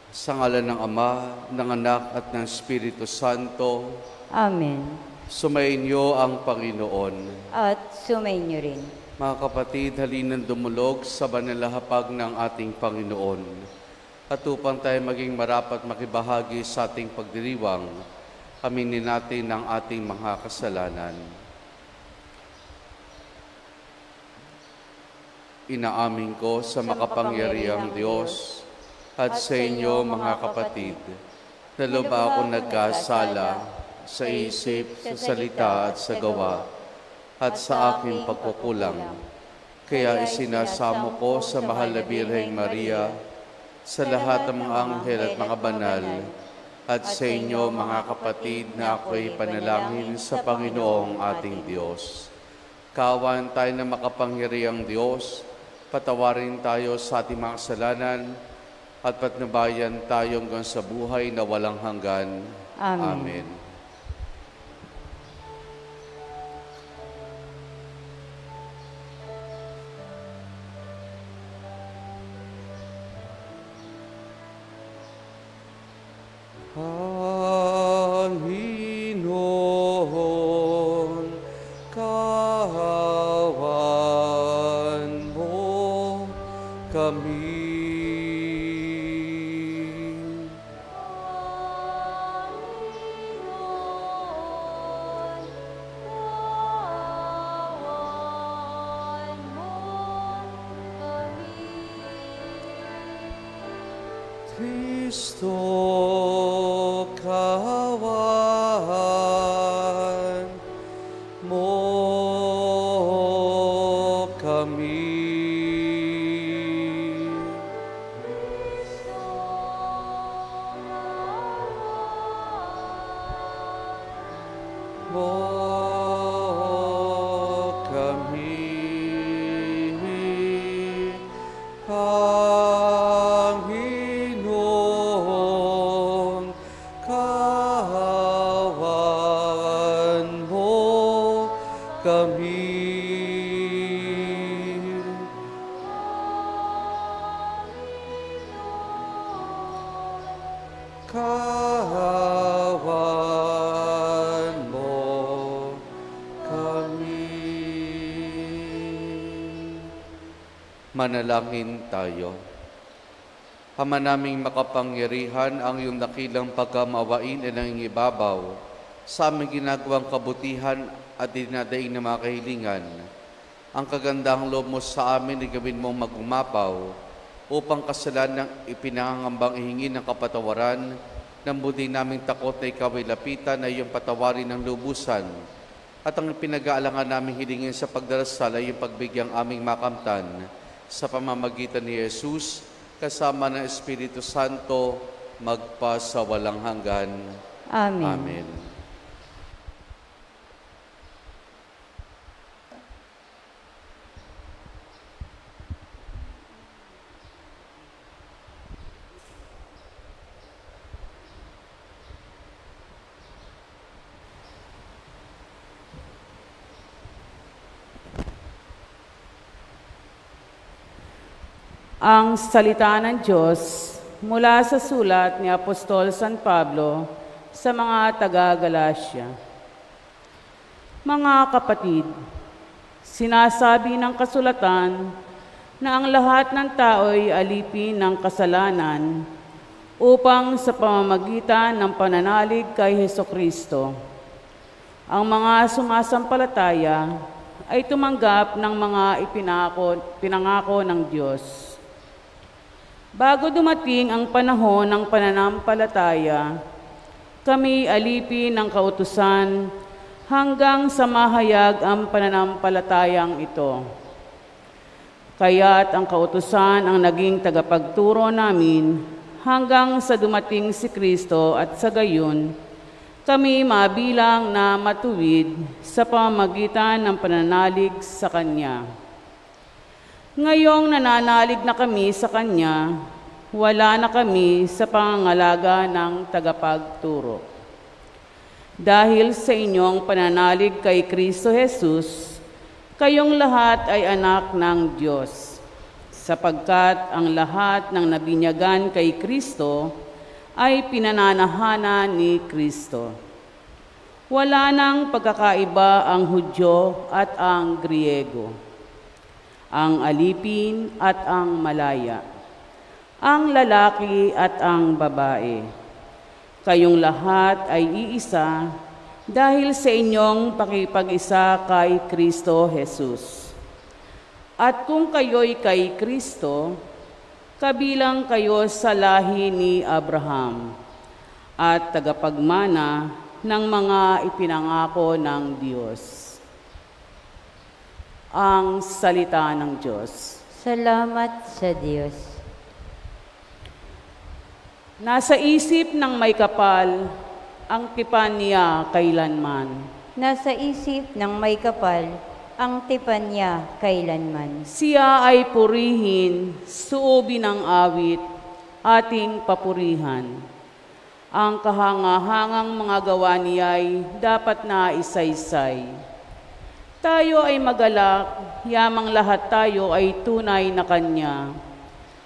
Sa ngalan ng Ama, ng Anak at ng Espiritu Santo. Amen. Sumainyo ang Panginoon. At sumainyo rin. Mga kapatid, halinan dumulog sa banalahapag ng ating Panginoon. At upang tayo maging marapat makibahagi sa ating pagdiriwang, aminin natin ang ating mga kasalanan. Inaamin ko sa makapangyarihang Diyos at sa inyo mga kapatid, na lubha ako nagkasala sa isip, sa salita at sa gawa, at sa aking pagkukulang. Kaya isinasamo ko sa mahal na Birheng Maria, sa lahat ng mga anghel at mga banal, at sa inyo mga kapatid na ako'y panalangin sa Panginoong ating Diyos. Kaawaan tayo na makapangyarihang Diyos, patawarin tayo sa ating mga kasalanan, at patnubayan tayo hanggang sa buhay na walang hanggan. Amen. Amen. Panginoon, kaawaan mo kami. Kristo, kaawaan mo kami. Panginoon, kaawaan mo kami. Kaawaan mo kami. Manalangin tayo. Ama naming makapangyarihan, ang iyong dakilang pagkamawain ay nangingibabaw sa aming ginagawang kabutihan at dinadaing ng mga kahilingan. Ang kagandahang loob mo sa amin ay gawin mong magumapaw upang kasalanang ipinangangambang ihingi ng kapatawaran ng budi naming takot na ikaw ay lapitan na iyong patawarin ng lubusan. At ang pinag-aalangan naming hilingin sa pagdarasal ay iyong pagbigyang aming makamtan sa pamamagitan ni Jesus, kasama ng Espiritu Santo, magpa sa walang hanggan. Amen. Amen. Ang salita ng Diyos mula sa sulat ni Apostol San Pablo sa mga taga-Galacia. Mga kapatid, sinasabi ng kasulatan na ang lahat ng tao'y alipin ng kasalanan upang sa pamamagitan ng pananalig kay Hesukristo, ang mga sumasampalataya ay tumanggap ng mga pinangako ng Diyos. Bago dumating ang panahon ng pananampalataya, kami alipin ng kautusan hanggang sa mahayag ang pananampalatayang ito. Kaya't ang kautusan ang naging tagapagturo namin hanggang sa dumating si Kristo at sa gayon, kami mabilang na matuwid sa pamamagitan ng pananalig sa Kanya. Ngayong nananalig na kami sa Kanya, wala na kami sa pangangalaga ng tagapagturo. Dahil sa inyong pananalig kay Kristo Jesus, kayong lahat ay anak ng Diyos. sapagkat ang lahat ng nabinyagan kay Kristo ay pinananahanan ni Kristo. Wala nang pagkakaiba ang Hudyo at ang Griego, ang alipin at ang malaya, ang lalaki at ang babae. Kayong lahat ay iisa dahil sa inyong pakipag-isa kay Kristo Jesus. At kung kayo'y kay Kristo, kabilang kayo sa lahi ni Abraham at tagapagmana ng mga ipinangako ng Diyos. Ang salita ng Diyos. Salamat sa Diyos. Nasa isip ng may kapal ang tipan niya kailanman. Nasa isip ng may kapal ang tipan niya kailanman. Siya ay purihin, suobi ng awit, ating papurihan. Ang kahangahangang mga gawa niya'y dapat na isaysay. Tayo ay magalak, yamang lahat tayo ay tunay na Kanya.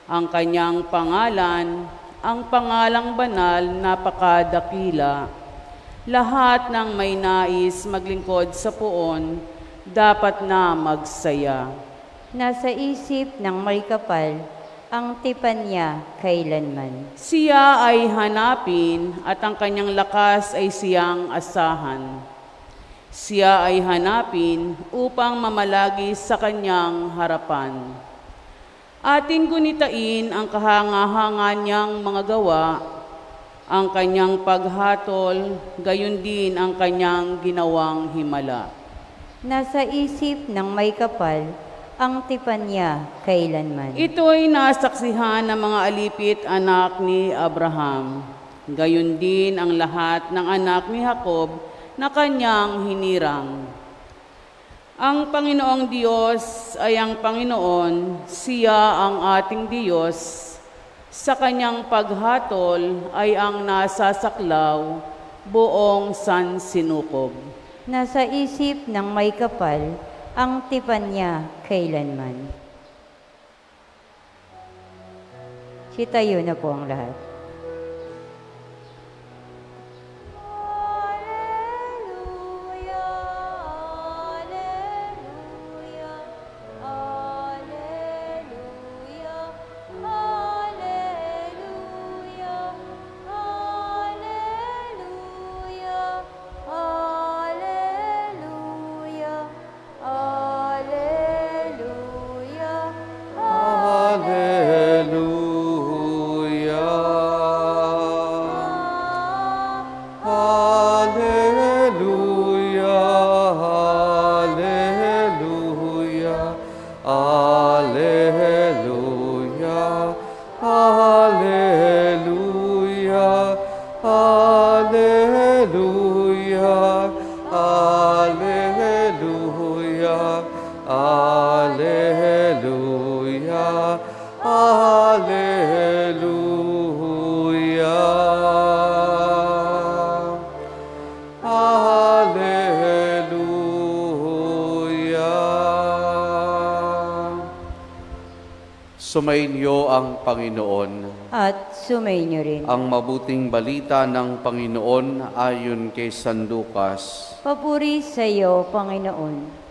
Ang Kanyang pangalan, ang pangalang banal, napakadakila. Lahat ng may nais maglingkod sa puon, dapat na magsaya. Nasa isip ng may kapal ang tipan niya kailanman. Siya ay hanapin at ang kanyang lakas ay siyang asahan. Siya ay hanapin upang mamalagi sa kanyang harapan. Ating gunitain ang kahanga-hanga niyang mga gawa, ang kanyang paghatol, gayon din ang kanyang ginawang himala. Nasa isip ng may kapal ang tipan niya kailanman. Ito'y nasaksihan ng mga alipit anak ni Abraham. Gayon din ang lahat ng anak ni Jacob na kanyang hinirang. Ang Panginoong Diyos ay ang Panginoon, siya ang ating Diyos. Sa kanyang paghatol ay ang nasasaklaw, buong sansinukob. Nasa isip ng may kapal ang tipan niya kailanman. Sitayo na po ang lahat. Sumainyo ang Panginoon. At sumainyo rin. Ang mabuting balita ng Panginoon ayon kay San Lucas. Papuri sa iyo, Panginoon.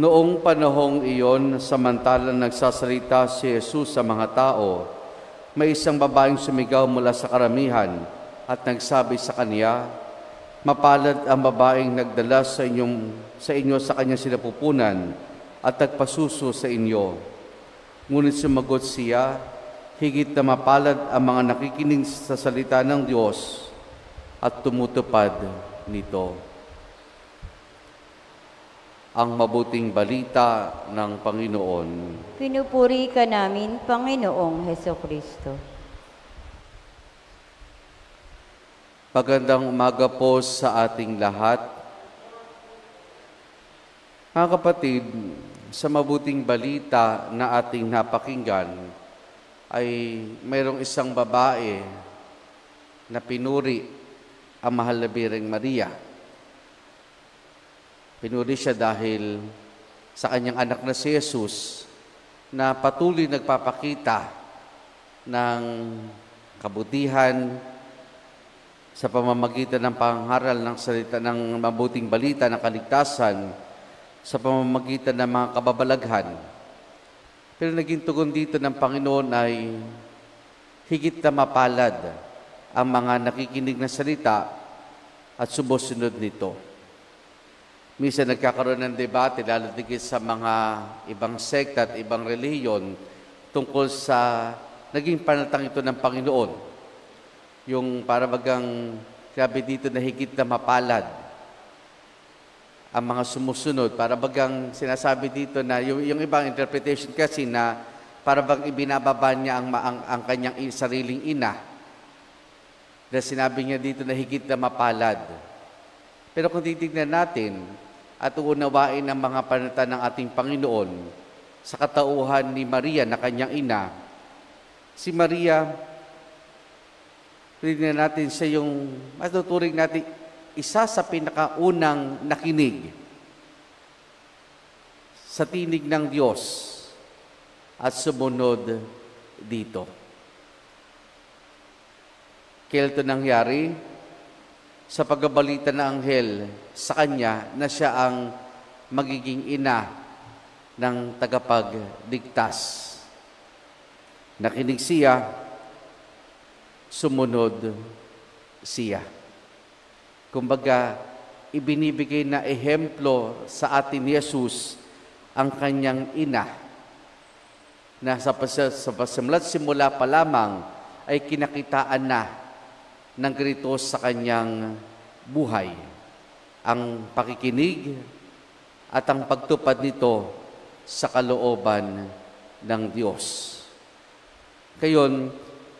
Noong panahong iyon, samantalang nagsasalita si Jesus sa mga tao, may isang babaeng sumigaw mula sa karamihan at nagsabi sa kanya, "Mapalad ang babaeng nagdala sa inyo sa kanyang sinapupunan at nagpasuso sa inyo." Ngunit sumagot siya, "Higit na mapalad ang mga nakikinig sa salita ng Diyos at tumutupad nito." Ang mabuting balita ng Panginoon. Pinupuri ka namin, Panginoong Hesukristo. Magandang umaga po sa ating lahat. Mga kapatid, sa mabuting balita na ating napakinggan ay mayroong isang babae na pinuri ang mahal na Birheng Maria. Pinuri siya dahil sa kanyang anak na si Jesus na patuloy nagpapakita ng kabutihan sa pamamagitan ng pangaral ng salita ng mabuting balita ng kaligtasan, sa pamamagitan ng mga kababalaghan. Pero naging tugon dito ng Panginoon ay higit na mapalad ang mga nakikinig na salita at sumusunod nito. Minsan nagkakaroon ng debate, lalo tigit sa mga ibang sekta at ibang relihiyon tungkol sa naging panatang ito ng Panginoon. Yung para bagang sabi dito na higit na mapalad ang mga sumusunod. Para bagang sinasabi dito na yung ibang interpretation kasi na para bang ibinababa niya ang kanyang sariling ina. Dahil sinabi niya dito na higit na mapalad. Pero kung titignan natin at uunawain ang mga panata ng ating Panginoon sa katauhan ni Maria na kanyang ina, si Maria, tignan natin siya yung matuturing natin isa sa pinakaunang nakinig sa tinig ng Diyos at sumunod dito. Kailan ito nangyari? Sa pagbabalita ng anghel sa kanya na siya ang magiging ina ng tagapagligtas. Nakinig siya, sumunod siya. Kumbaga, ibinibigay na ehemplo sa atin ni Jesus ang kanyang ina na sa simula pa lamang ay kinakitaan na ng ganito sa kanyang buhay. Ang pakikinig at ang pagtupad nito sa kalooban ng Diyos. Kayon,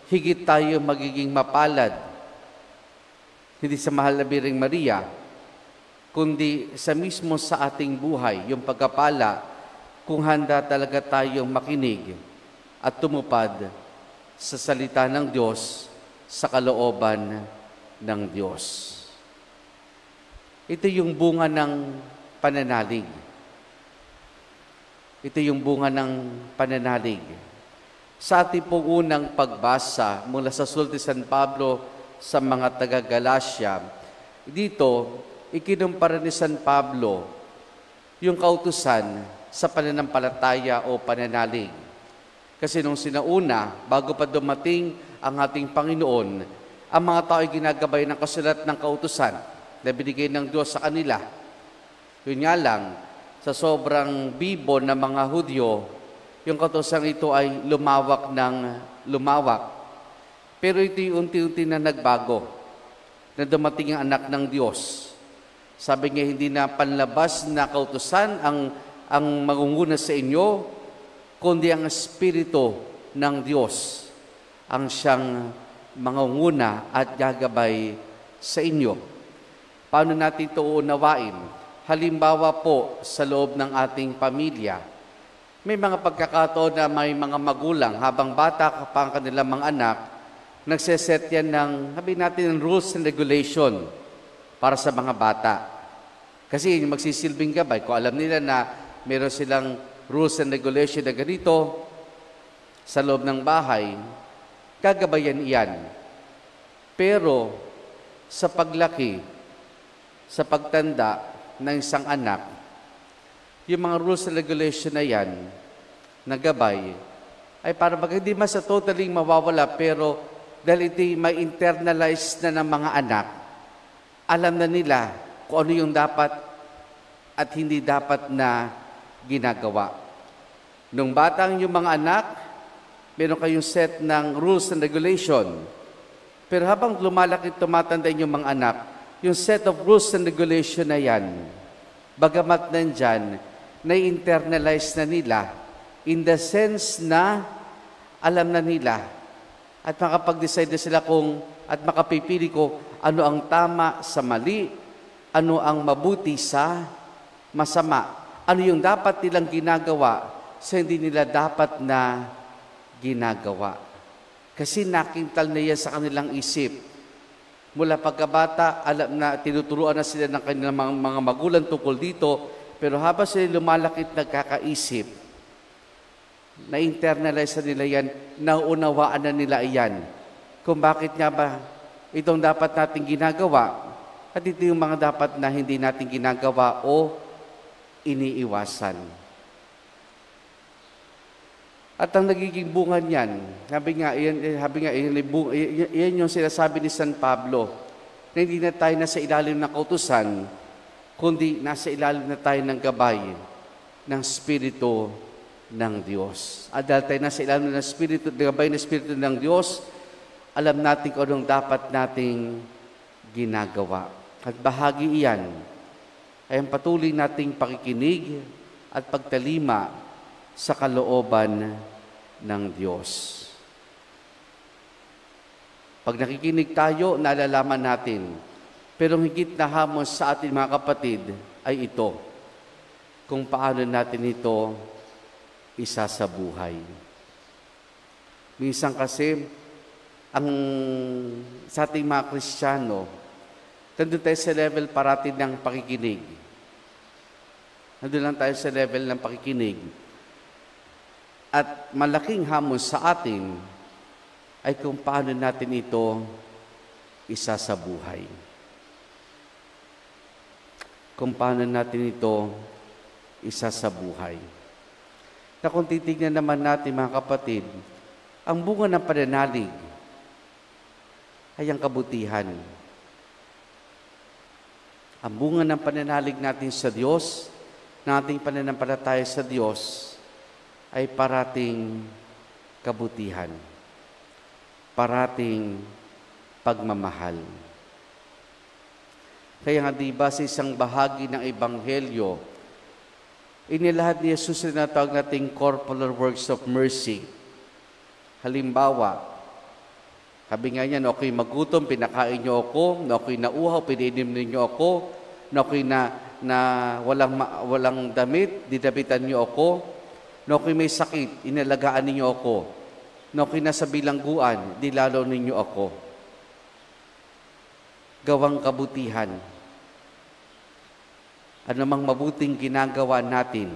higit tayo magiging mapalad hindi sa mahal na Birheng Maria, kundi sa mismo sa ating buhay, yung pagkapala, kung handa talaga tayong makinig at tumupad sa salita ng Diyos sa kalooban ng Diyos. Ito yung bunga ng pananalig. Ito yung bunga ng pananalig. Sa ating pong unang pagbasa mula sa Sulat ni San Pablo sa mga taga-Galacia, dito, ikinumpara ni San Pablo yung kautusan sa pananampalataya o pananalig. Kasi nung sinauna, bago pa dumating ang ating Panginoon, ang mga tao ay ginagabay ng kasulat ng kautusan na binigay ng Diyos sa kanila. Yun nga lang, sa sobrang bibo ng mga Hudyo, yung kautusan ito ay lumawak ng lumawak. Pero ito'y unti-unti na nagbago, na dumating ang anak ng Diyos. Sabi niya, hindi na panlabas na kautusan ang mangunguna sa inyo, kundi ang Espiritu ng Diyos ang siyang mangunguna at gagabay sa inyo. Paano natin ito uunawain? Halimbawa po sa loob ng ating pamilya, may mga pagkakataon na may mga magulang habang bata pa ang kanilang mga anak, nagseset yan ng, sabihin natin, rules and regulation para sa mga bata. Kasi magsisilbing gabay. Kung alam nila na meron silang rules and regulation na ganito sa loob ng bahay, gagabayan iyan. Pero sa paglaki, sa pagtanda ng isang anak, yung mga rules and regulation na yan, na gabay, ay para hindi mas totally mawawala, pero dahil ito'y may internalize na ng mga anak, alam na nila kung ano yung dapat at hindi dapat na ginagawa. Nung batang yung mga anak, meron kayong set ng rules and regulation. Pero habang lumalaki, tumatanda yung mga anak, yung set of rules and regulation na yan, bagamat nandyan, na-internalize na nila in the sense na alam na nila at makapag-decide na sila at makapipili ko ano ang tama sa mali, ano ang mabuti sa masama, ano yung dapat nilang ginagawa sa hindi nila dapat na ginagawa. Kasi nakintal na yan sa kanilang isip. Mula pagkabata, alam na, tinuturuan na sila ng kanilang mga magulang tungkol dito, Pero habang sila lumalaki at nagkakaisip, na-internalize na nila yan, nauunawaan na nila yan. Kung bakit nga ba itong dapat nating ginagawa at ito yung mga dapat na hindi natin ginagawa o iniiwasan. At ang nagiging bunga niyan, sabi nga, yan yung sinasabi ni San Pablo, na hindi na tayo nasa ilalim ng kautusan, kundi nasa ilalim na tayo ng gabay ng Espiritu ng Diyos. At dahil tayo nasa ilalim ng gabay ng Espiritu ng Diyos, alam natin kung anong dapat nating ginagawa. At bahagi iyan ay ang patuloy nating pakikinig at pagtalima sa kalooban ng Diyos. Pag nakikinig tayo, nalalaman natin. Pero higit na hamon sa ating mga kapatid ay ito, kung paano natin ito isasabuhay. Minsan kasi, sa ating mga Kristiyano, nandun tayo sa level parating ng pakikinig. Nandun lang tayo sa level ng pakikinig. At malaking hamon sa atin ay kung paano natin ito isasabuhay. Kung paano natin ito isasabuhay. Na kung titignan naman natin mga kapatid, ang bunga ng pananalig ay ang kabutihan. Ang bunga ng pananalig natin sa Diyos, ng ating pananampalataya sa Diyos, ay parating kabutihan, parating pagmamahal. Kaya nga diba sa isang bahagi ng Ebanghelyo, inilahad ni Jesus na tawag nating corporal works of mercy. Halimbawa, sabi nga niya, na ako'y magutom, pinakain niyo ako, na ako'y nauhaw, piniinom niyo ako, na ako'y walang damit, didabitan niyo ako, na ako'y may sakit, inalagaan ninyo ako, na ako'y nasa bilangguan, dilalaw ninyo ako. Gawang kabutihan. Anumang mabuting ginagawa natin,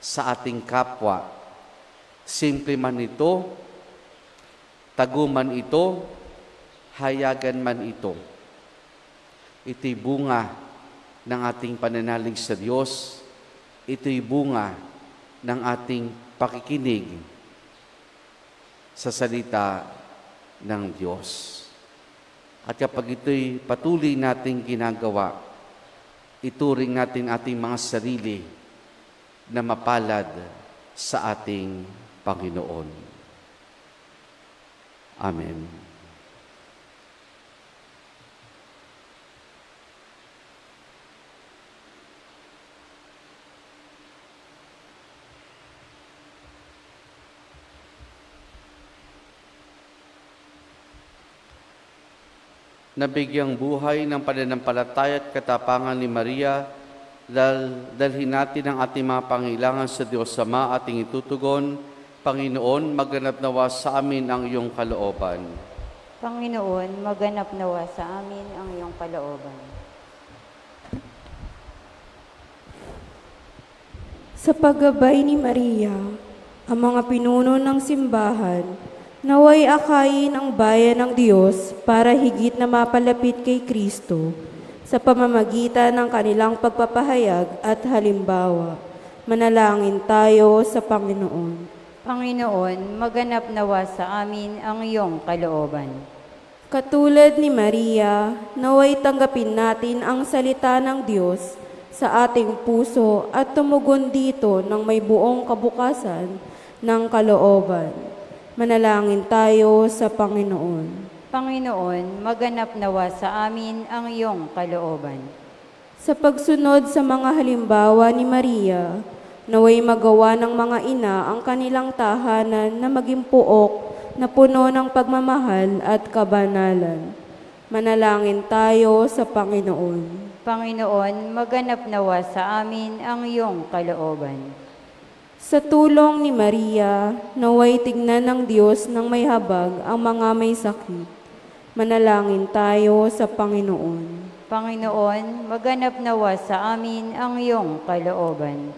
sa ating kapwa, simple man ito, taguman ito, hayagan man ito. Ito'y bunga ng ating pananalig sa Diyos. Ito'y bunga ng ating pakikinig sa salita ng Diyos. At kapag ito'y patuloy nating ginagawa, ituring natin ating mga sarili na mapalad sa ating Panginoon. Amen. Nabigyang buhay ng pananampalataya at katapangan ni Maria, dalhin natin ang ating mga pangailangan sa Diyos Ama, ating itutugon. Panginoon, maganap nawa sa amin ang iyong kalooban. Panginoon, maganap nawa sa amin ang iyong kalooban. Sa paggabay ni Maria, ang mga pinuno ng simbahan, naway akayin ang bayan ng Diyos para higit na mapalapit kay Kristo sa pamamagitan ng kanilang pagpapahayag at halimbawa. Manalangin tayo sa Panginoon. Panginoon, maganap nawa sa amin ang iyong kalooban. Katulad ni Maria, naway tanggapin natin ang salita ng Diyos sa ating puso at tumugon dito ng may buong kabukasan ng kalooban. Manalangin tayo sa Panginoon. Panginoon, maganap nawa sa amin ang iyong kalooban. Sa pagsunod sa mga halimbawa ni Maria, naway magawa ng mga ina ang kanilang tahanan na maging puok na puno ng pagmamahal at kabanalan. Manalangin tayo sa Panginoon. Panginoon, maganap nawa sa amin ang iyong kalooban. Sa tulong ni Maria, naway tignan ng Diyos ng may habag ang mga may sakit. Manalangin tayo sa Panginoon. Panginoon, maganap nawa sa amin ang iyong kalooban.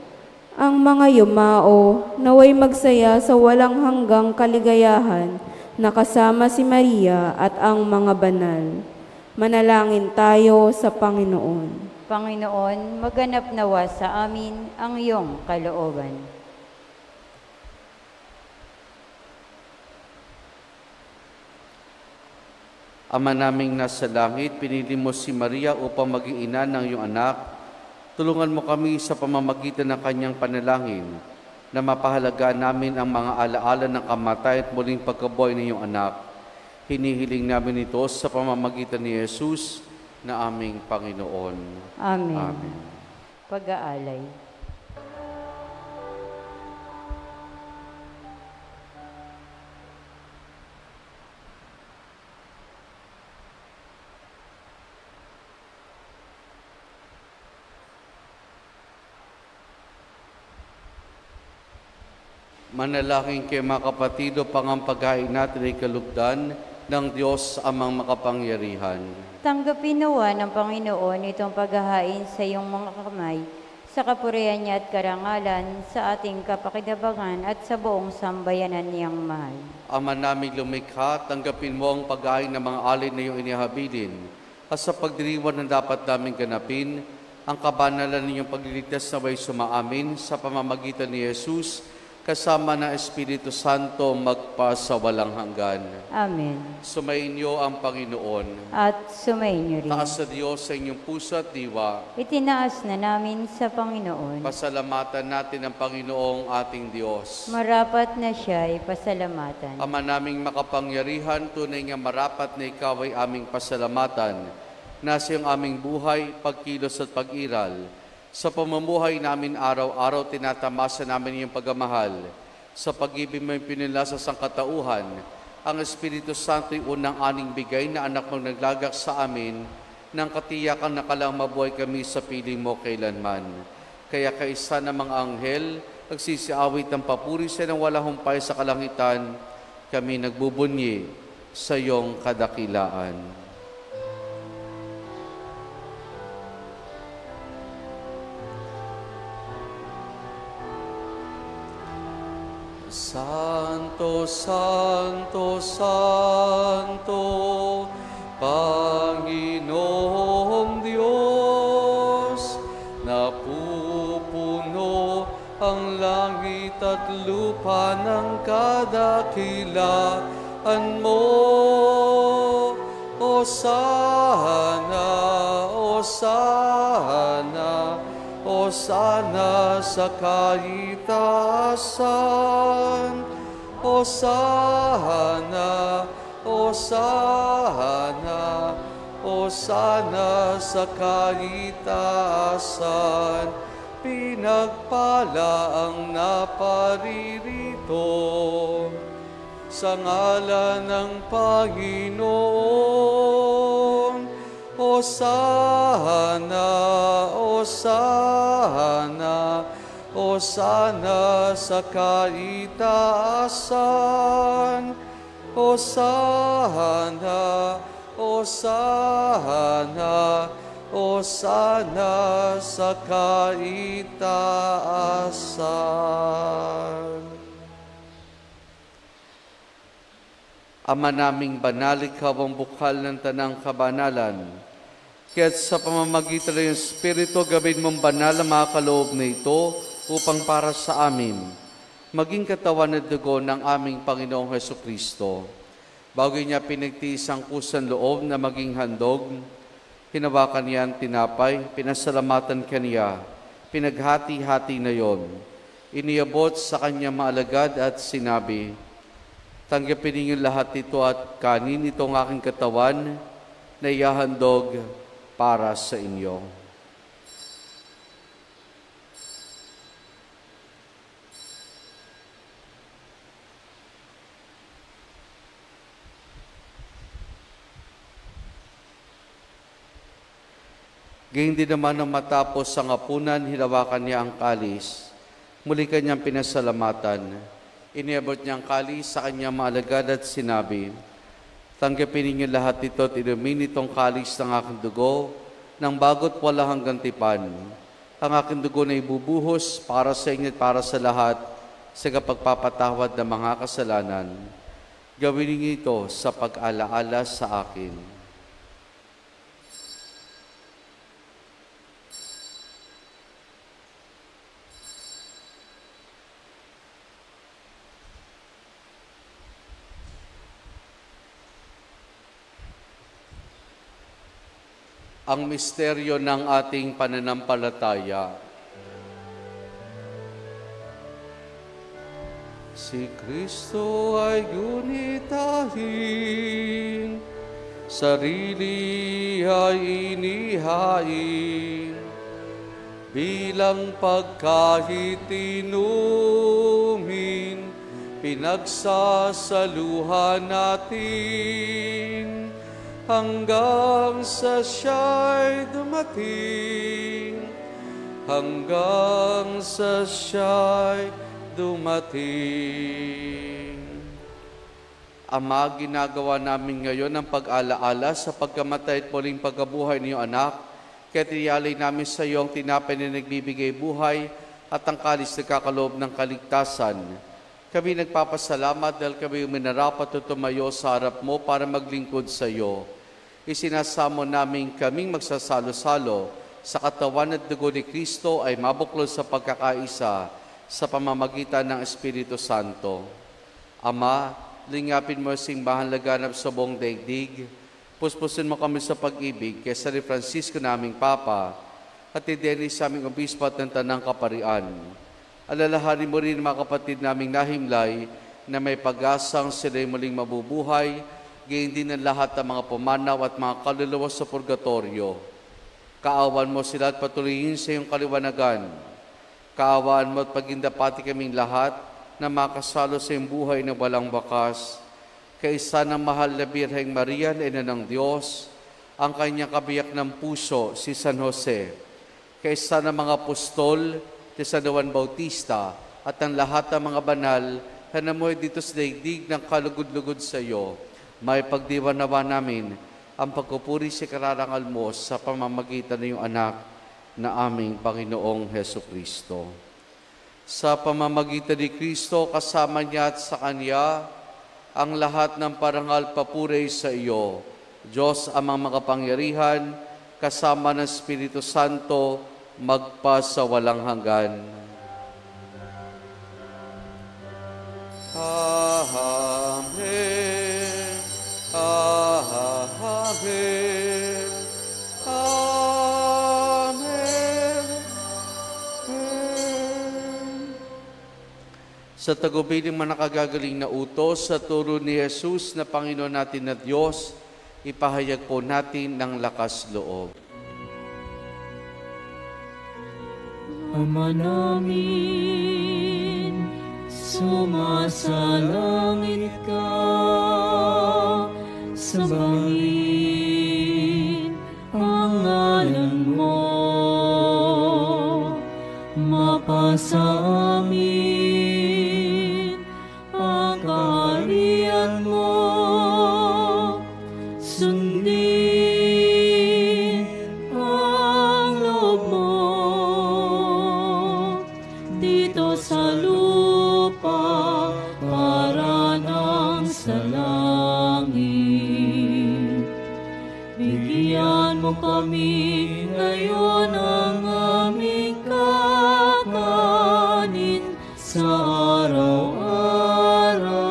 Ang mga yumao naway magsaya sa walang hanggang kaligayahan na kasama si Maria at ang mga banal. Manalangin tayo sa Panginoon. Panginoon, maganap nawa sa amin ang iyong kalooban. Ama naming nasa langit, pinili mo si Maria upang maging ina ng iyong anak. Tulungan mo kami sa pamamagitan ng kanyang panalangin na mapahalagaan namin ang mga alaala ng kamatay at muling pagkabuhay ng iyong anak. Hinihiling namin ito sa pamamagitan ni Jesus na aming Panginoon. Amen. Amen. Pag-aalay. Manalangin kayo mga kapatido, ang paghain natin ay kalugdan ng Diyos amang makapangyarihan. Tanggapin nawa ng Panginoon itong paghahain sa iyong mga kamay, sa kapurihan niya at karangalan, sa ating kapakinabangan at sa buong sambayanan niyang mahal. Ama naming lumikha, tanggapin mo ang paghain ng mga alin na iyong inihabilin, at sa pagdiriwan ng dapat naming ganapin, ang kabanalan ninyong pagliligtas na may sumaamin sa pamamagitan ni Jesus, kasama ng Espiritu Santo magpasawalang hanggan. Amen. Sumainyo ang Panginoon. At sumainyo rin. Taas sa Diyos sa inyong puso at diwa. Itinaas na namin sa Panginoon. Pasalamatan natin ang Panginoong ating Diyos. Marapat na siya ay pasalamatan. Ama naming makapangyarihan, tunay nga marapat na ikaw ay aming pasalamatan. Nasa iyong aming buhay, pagkilos at pag-iral. Sa pamumuhay namin araw-araw, tinatamasa namin iyong pagmamahal. Sa pag-ibig mo pinila sa sangkatauhan, ang Espiritu Santo ay unang aning bigay na anak mong naglagak sa amin, nang katiyakan na kalang mabuhay kami sa piling mo kailanman. Kaya kaisa ng mga anghel, nagsisiawit ng papuri sa ng walang humpay sa kalangitan, kami nagbubunyi sa iyong kadakilaan. Santo, Santo, Santo, Panginoong Diyos, napupuno ang langit at lupa ng kadakilaan mo. Hosana, Hosana, Hosana sa kaitaasan. Hosana, Hosana, Hosana sa kaitaasan. Pinagpala ang naparirito sa ngalan ng Panginoon. Hosana, Hosana, Hosana sa kaitaasan. Hosana, Hosana, Hosana sa kaitaasan. Ama naming banal, ikaw ang bukal ng tanang kabanalan. Kaya't sa pamamagitan ng Espiritu, gawin mong banal ang mga kaloob na ito upang para sa amin, maging katawan at dugo ng aming Panginoong Hesukristo. Bago niya pinagtiis ang kusang loob na maging handog, hinawakan niya ang tinapay, pinasalamatan kaniya, pinaghati-hati na yon. Iniabot sa kanya maalagad at sinabi, tanggapin ninyo lahat ito at kanin itong aking katawan na ihahandog para sa inyo. Gayun din naman nang matapos ang hapunan, hinawakan niya ang kalis. Muli kanyang pinasalamatan. Iniabot niya ang kalis sa kanyang maalagad at sinabi, tanggapin ninyo lahat ito at inumin itong kalis ng aking dugo ng bago't wala hanggang tipan. Ang aking dugo na ibubuhos para sa inyo at para sa lahat sa kapagpapatawad ng mga kasalanan. Gawin niyo ito sa pag-alaala sa akin. Ang misteryo ng ating pananampalataya. Si Kristo ay gunitahin, sarili ay inihain, bilang pagkahit inumin, pinagsasaluhan natin, hanggang sa siya'y dumating, hanggang sa siya'y dumating. Ama, ginagawa namin ngayon ang pag-alaala sa pagkamatay at muling pagkabuhay ng iyong anak, kaya tiniyalay namin sa iyo ang tinapay na nagbibigay buhay at ang kalis na kakaloob ng kaligtasan. Kami nagpapasalamat dahil kami uminarapat at tumayo sa harap mo para maglingkod sa iyo. Isinasamo namin kaming magsasalo-salo sa katawan at dugo ni Kristo ay mabuklod sa pagkakaisa sa pamamagitan ng Espiritu Santo. Ama, lingapin mo sing simbahan laganap sa buong daigdig, puspusin mo kami sa pag-ibig kay San Francisco naming Papa at ideni sa aming obispo at ng Tanang Kaparian. Alalahanin mo rin mga kapatid naming nahimlay na may pag-asang sila'y muling mabubuhay, gayon din ang lahat ng mga pumanaw at mga kaluluwa sa purgatorio. Kaawan mo sila at patuloyin sa iyong kaliwanagan. Kaawaan mo at pagindapati kaming lahat na makasalo sa iyong buhay na walang bakas. Kaisa ng mahal na Birheng Maria na Ina ng Diyos, ang kanyang kabiyak ng puso, si San Jose. Kaisa ng mga apostol, si San Juan Bautista, at ang lahat ng mga banal na namuhay dito sa daigdig ng kalugod-lugod sa iyo. May pagdiwa nawa namin ang pagpupuri sa kararangal mo sa pamamagitan ng iyong anak na aming Panginoong Heso Kristo. Sa pamamagitan ni Kristo, kasama niya at sa Kanya, ang lahat ng parangal papuri sa iyo, Diyos amang makapangyarihan, kasama ng Espiritu Santo, magpa sa walang hanggan. Amen. Amen. Amen. Sa tagubiling mga nakagagaling na utos sa turo ni Jesus na Panginoon natin na Diyos, ipahayag po natin ng lakas loob. Ama namin, sumasalangit ka, sambahin ang ngalan mo, mapasa amin ang kaharian mo, sundin ang loob mo dito sa lupa para nang sa langit. Bigyan mo kami ngayon ang aming kakanin sa araw-araw.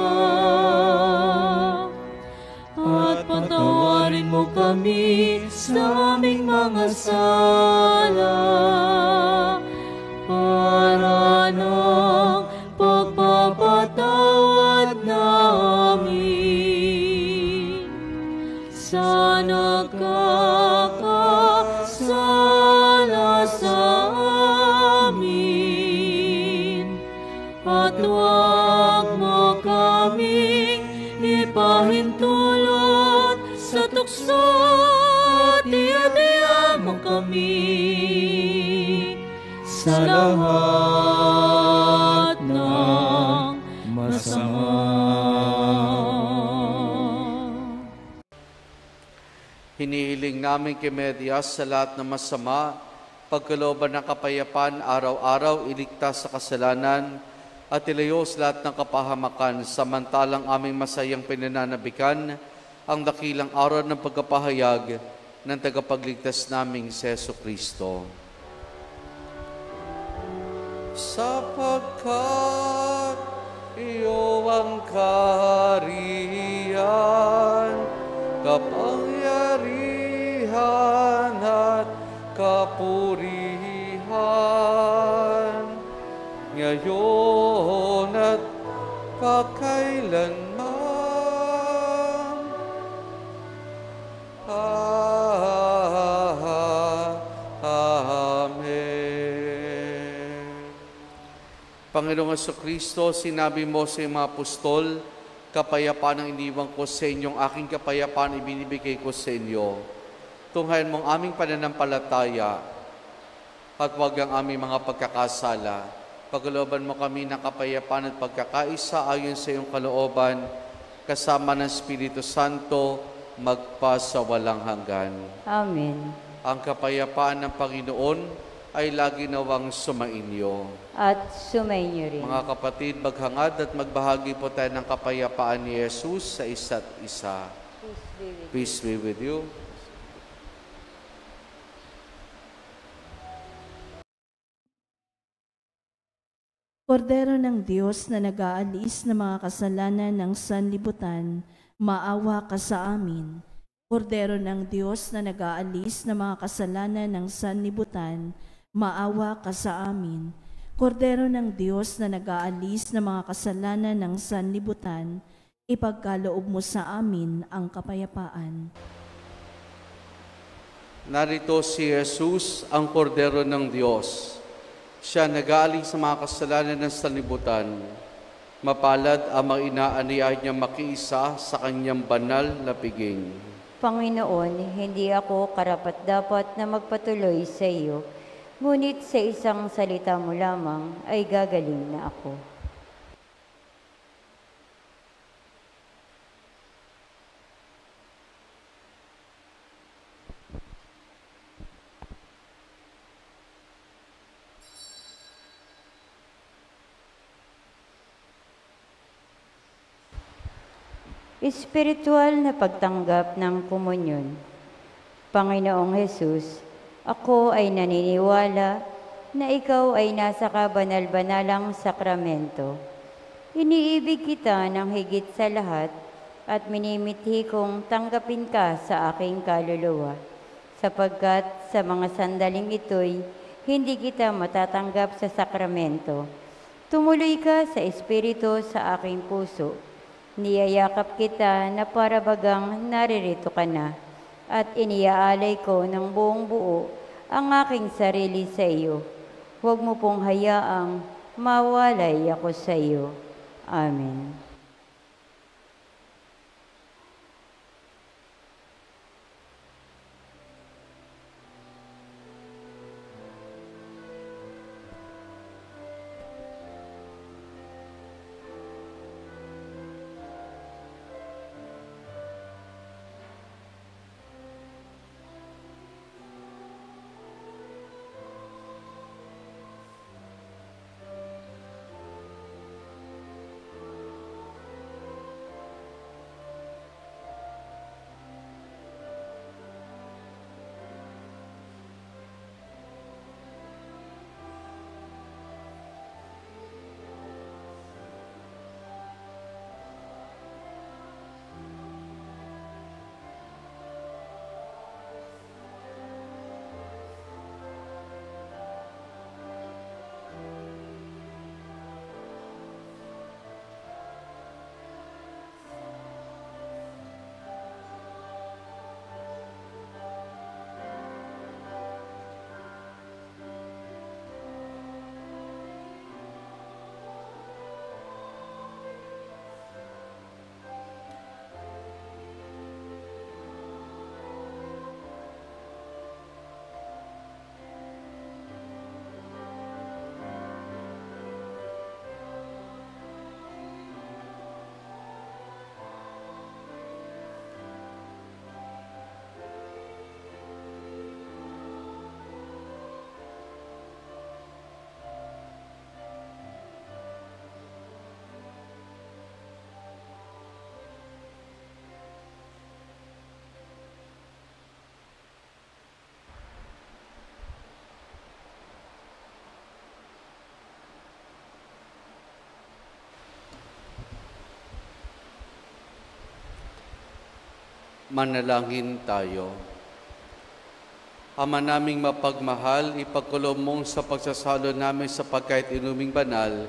At patawarin mo kami sa aming mga sala para ng pagpapatawad namin sa nakakasala sa amin. At huwag mo kaming ipahintulot sa tukso at iadya mo kami sa lahat ng masama. Hinihiling namin kay Medias sa lahat ng masama, pagkalooban ng kapayapaan, araw-araw iligtas sa kasalanan at ilayo sa lahat ng kapahamakan, samantalang aming masayang pinananabikan ang dakilang araw ng pagkapahayag ng tagapagligtas naming si Jesucristo. Sapagkat iyo ang kaharian, kapangyarihan at kapurihan, ngayon at pakailanman. Amen. Panginoong Jesucristo, sinabi mo sa iyong mga apostol, kapayapaan ang iniwan ko sa inyong aking kapayapaan ibinibigay ko sa inyo. Tunghayan mong aming pananampalataya at huwag ang aming mga pagkakasala. Pagkalooban mo kami ng kapayapaan at pagkakaisa ayon sa iyong kalooban, kasama ng Espiritu Santo, magpasawalang hanggan. Amen. Ang kapayapaan ng Panginoon ay lagi nawang sumainyo. At sumainyo rin. Mga kapatid, maghangad at magbahagi po tayo ng kapayapaan ni Jesus sa isa't isa. Peace be with you. Kordero ng Diyos na nag-aalis ng mga kasalanan ng sanlibutan, maawa ka sa amin. Kordero ng Diyos na nag-aalis ng mga kasalanan ng sanlibutan, maawa ka sa amin. Kordero ng Diyos na nag-aalis ng mga kasalanan ng sanlibutan, ipagkaloob mo sa amin ang kapayapaan. Narito si Jesus, ang Kordero ng Diyos. Siya nag-aalis sa mga kasalanan ng sanlibutan. Mapalad ang mga inaaniyahan niya makiisa sa kanyang banal na piging. Panginoon, hindi ako karapat-dapat na magpatuloy sa iyo, ngunit sa isang salita mo lamang ay gagaling na ako. Espiritual na pagtanggap ng komunyon. Panginoong Hesus, ako ay naniniwala na ikaw ay nasa kabanal-banalang sakramento. Iniibig kita ng higit sa lahat at minimithi kong tanggapin ka sa aking kaluluwa, sapagkat sa mga sandaling ito'y hindi kita matatanggap sa sakramento. Tumuloy ka sa Espiritu sa aking puso. Niyayakap kita na para bagang naririto ka na, at iniaalay ko ng buong buo ang aking sarili sa iyo. Huwag mo pong hayaang mawalay ako sa iyo. Amen. Manalangin tayo. Ama naming mapagmahal, ipagkulong mong sa pagsasalo namin sa pagkain inuming banal,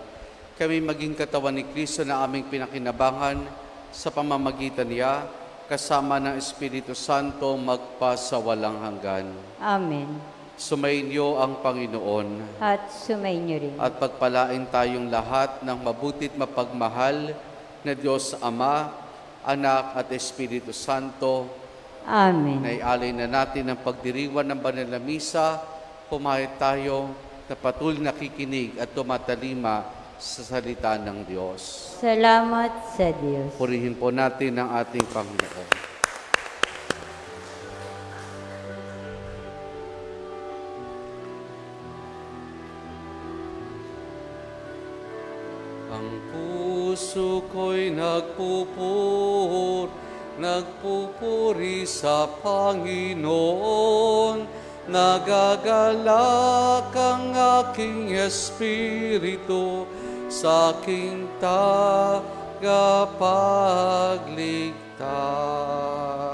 kami maging katawan ni Kristo na aming pinakinabangan sa pamamagitan niya, kasama ng Espiritu Santo magpasawalang hanggan. Amen. Sumainyo ang Panginoon. At sumainyo rin. At pagpalain tayong lahat ng mabuti't mapagmahal na Diyos Ama, Anak at Espiritu Santo. Amen. Naialay na natin ang pagdiriwan ng banal na misa. Pumayat tayo na patuloy nakikinig at tumatalima sa salita ng Diyos. Salamat sa Diyos. Purihin po natin ang ating Panginoon. Ang puso ko'y nagpupuri sa Panginoon, nagagalak ang aking espiritu sa aking tagapagligtas.